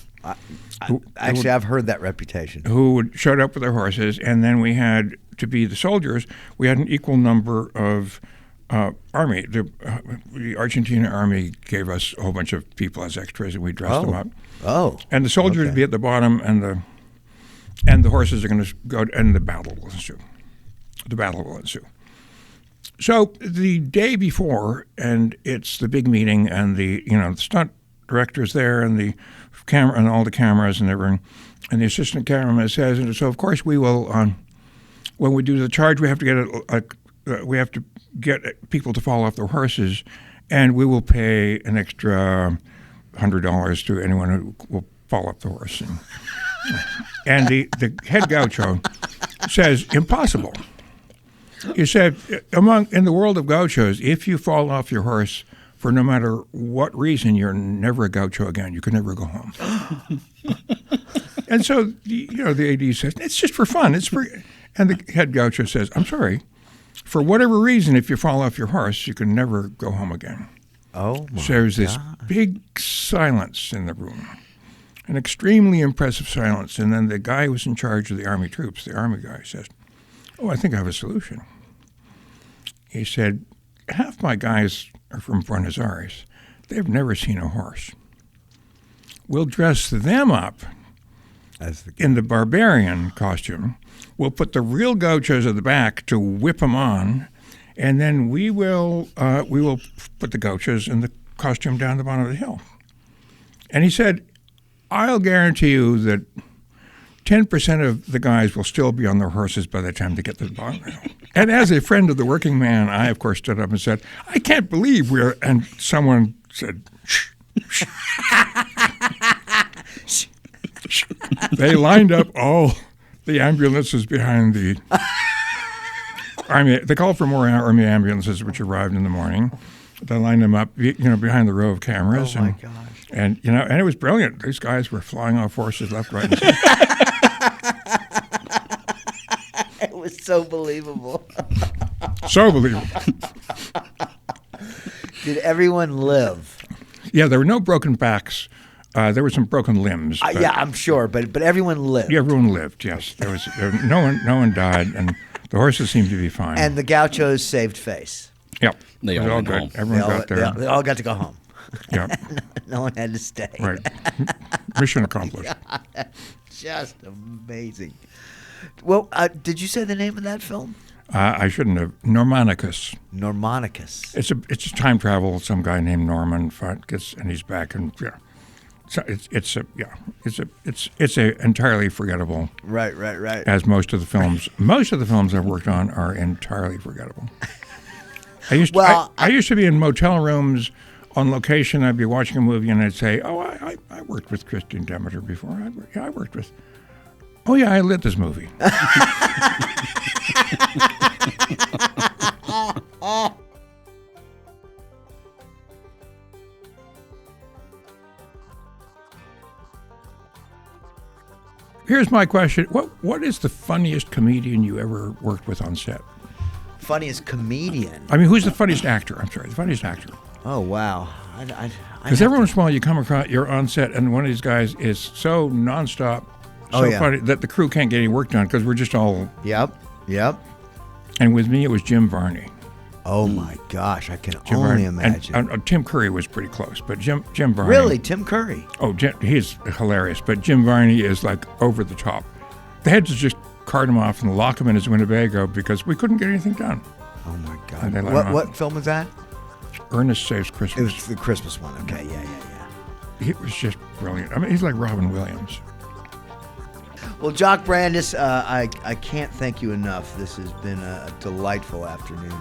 I've heard that reputation. Who showed up with their horses, and then we had, to be the soldiers, we had an equal number of army. The Argentina army gave us a whole bunch of people as extras, and we dressed them up. Oh. And the soldiers would be at the bottom, and the horses are going to go, and the battle will ensue. So the day before, and it's the big meeting, and the stunt director's there, and the camera, and all the cameras and everything, and the assistant cameraman says, and so of course we will, when we do the charge, we have to get people to fall off their horses, and we will pay an extra $100 to anyone who will fall off the horse. And the head gaucho says, impossible. He said, in the world of gauchos, if you fall off your horse for no matter what reason, you're never a gaucho again. You can never go home. And so, the AD says, it's just for fun. It's for, and the head gaucho says, I'm sorry, for whatever reason, if you fall off your horse, you can never go home again. Oh, my So there's this big silence in the room, an extremely impressive silence. And then the guy who was in charge of the army troops, the army guy, says, oh, I think I have a solution. He said, half my guys are from Buenos Aires. They've never seen a horse. We'll dress them up in the barbarian costume. We'll put the real gauchos at the back to whip them on, and then we will put the gauchos in the costume down the bottom of the hill. And he said, I'll guarantee you that 10% of the guys will still be on their horses by the time they get to the bottom of the hill. And as a friend of the working man, I, of course, stood up and said, I can't believe we're, and someone said, shh, shh. They lined up all the ambulances behind the army. They called for more army ambulances, which arrived in the morning. They lined them up, behind the row of cameras. Oh, my gosh. And it was brilliant. These guys were flying off horses left, right, and center. It was so believable. So believable. Did everyone live? Yeah, there were no broken backs. There were some broken limbs. Yeah, I'm sure, but everyone lived. Yeah, everyone lived. Yes, no one died, and the horses seemed to be fine. And the gauchos saved face. Yep, they all went home. Everyone got there. They all got to go home. Yeah, no one had to stay. Right. Mission accomplished. Just amazing. Well, did you say the name of that film? I shouldn't have. Normonicus. Normonicus. It's a time travel. Some guy named Norman gets and he's back and yeah. So it's a entirely forgettable. Right. As most of the films I've worked on are entirely forgettable. I used to be in motel rooms on location. I'd be watching a movie and I'd say, "Oh, I worked with Christian Demeter before. I worked with. Oh yeah, I lit this movie." Here's my question: What is the funniest comedian you ever worked with on set? Funniest comedian? I mean, who's the funniest actor? I'm sorry, the funniest actor. Oh wow! Because every once in a while you come across, you're on set, and one of these guys is so nonstop, funny that the crew can't get any work done because we're just all. Yep. And with me, it was Jim Varney. Oh my gosh, I can only imagine. And Tim Curry was pretty close, but Jim Varney. Really, Tim Curry? Oh, he's hilarious, but Jim Varney is like over the top. They had to just cart him off and lock him in his Winnebago because we couldn't get anything done. Oh my God! What film was that? Ernest Saves Christmas. It was the Christmas one. Okay, yeah. He was just brilliant. I mean, he's like Robin Williams. Well, Jock Brandis, I can't thank you enough. This has been a delightful afternoon,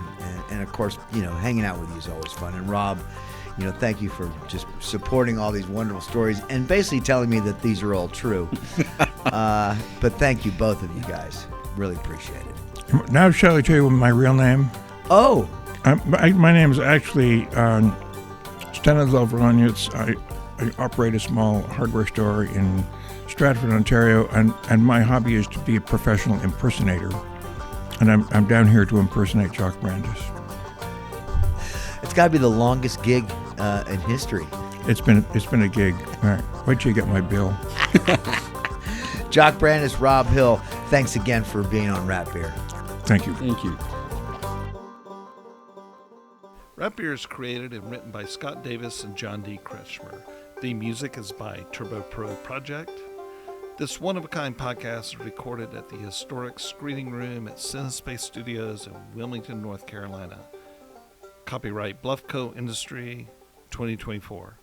and of course, hanging out with you is always fun. And Rob, thank you for just supporting all these wonderful stories and basically telling me that these are all true. But thank you, both of you guys. Really appreciate it. Now, shall I tell you my real name? Oh. My name is actually Stanislav Vranic. I operate a small hardware store in Stratford, Ontario, and my hobby is to be a professional impersonator. And I'm down here to impersonate Jock Brandis. It's got to be the longest gig in history. It's been a gig. All right, wait till you get my bill. Jock Brandis, Rob Hill, thanks again for being on Rat Beer. Thank you. Thank you. Rat Beer is created and written by Scott Davis and John D. Kretschmer. The music is by Turbo Pro Project. This one-of-a-kind podcast is recorded at the historic screening room at Cinespace Studios in Wilmington, North Carolina. Copyright Bluffco Industry, 2024.